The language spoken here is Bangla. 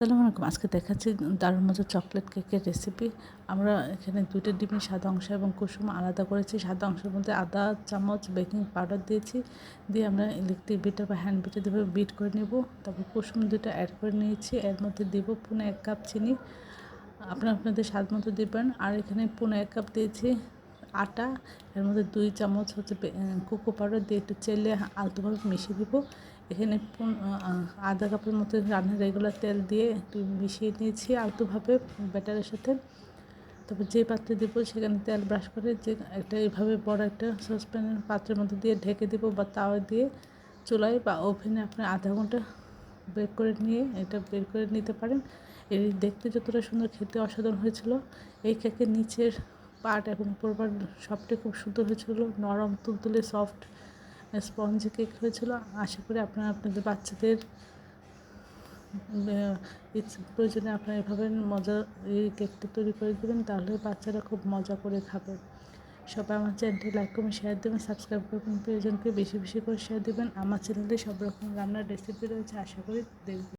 আসসালামু আলাইকুম। আজকে দেখাচ্ছি দারুণ মজার চকলেট কেকের রেসিপি। আমরা এখানে 2টা ডিমের সাদা অংশ এবং কুসুম আলাদা করেছি। সাদা অংশের মধ্যে আধা চামচ বেকিং পাউডার দিয়েছি। দিয়ে আমরা ইলেকট্রিক বিটার বা হ্যান্ড বিটার দিয়ে বিট করে নেব। তারপর কুসুম 2টা অ্যাড করে নিয়েছি। এর মধ্যে দিব পৌনে 1 কাপ চিনি। আপনাদের স্বাদ মতো দিবেন। আর এখানে পৌনে 1 কাপ দিয়েছি আটা। এর মধ্যে 2 চামচ হচ্ছে কোকো পাউডার দিয়ে একটু চেলে আলতোভাবে মিশিয়ে দিব। এখানে আধা কাপের মতো রান্নার রেগুলার তেল দিয়ে একটু মিশিয়ে নিয়েছি আলতোভাবে ব্যাটারের সাথে। তারপর যে পাত্রে দেব সেখানে তেল ব্রাশ করে যে একটা এইভাবে বড় একটা সসপ্যানের পাত্রের মধ্যে দিয়ে ঢেকে দেব বা তাওয়া দিয়ে চুলায় বা ওভেনে আপনি আধা ঘন্টা বের করে নিয়ে এটা বের করে নিতে পারেন। এর দেখতে যতটা সুন্দর খেতে অসাধারণ হয়েছিল। এই কেকের নিচের পার্ট এবং উপর পার্ট সবটাই খুব সুন্দর হয়েছিল, নরম তুলতুলে সফট স্পঞ্জি কেক হয়েছিল। আশা করি আপনারা আপনাদের বাচ্চাদের প্রয়োজনে আপনারা এভাবে মজার এই কেকটা তৈরি করে দেবেন, তাহলে বাচ্চারা খুব মজা করে খাবে। সবাই আমার চ্যানেলটি লাইক করবেন, শেয়ার দেবেন, সাবস্ক্রাইব করবেন, প্রিয়জনকে বেশি বেশি করে শেয়ার দেবেন। আমার চ্যানেলে সব রকম রান্নার রেসিপি রয়েছে, আশা করি দেখবেন।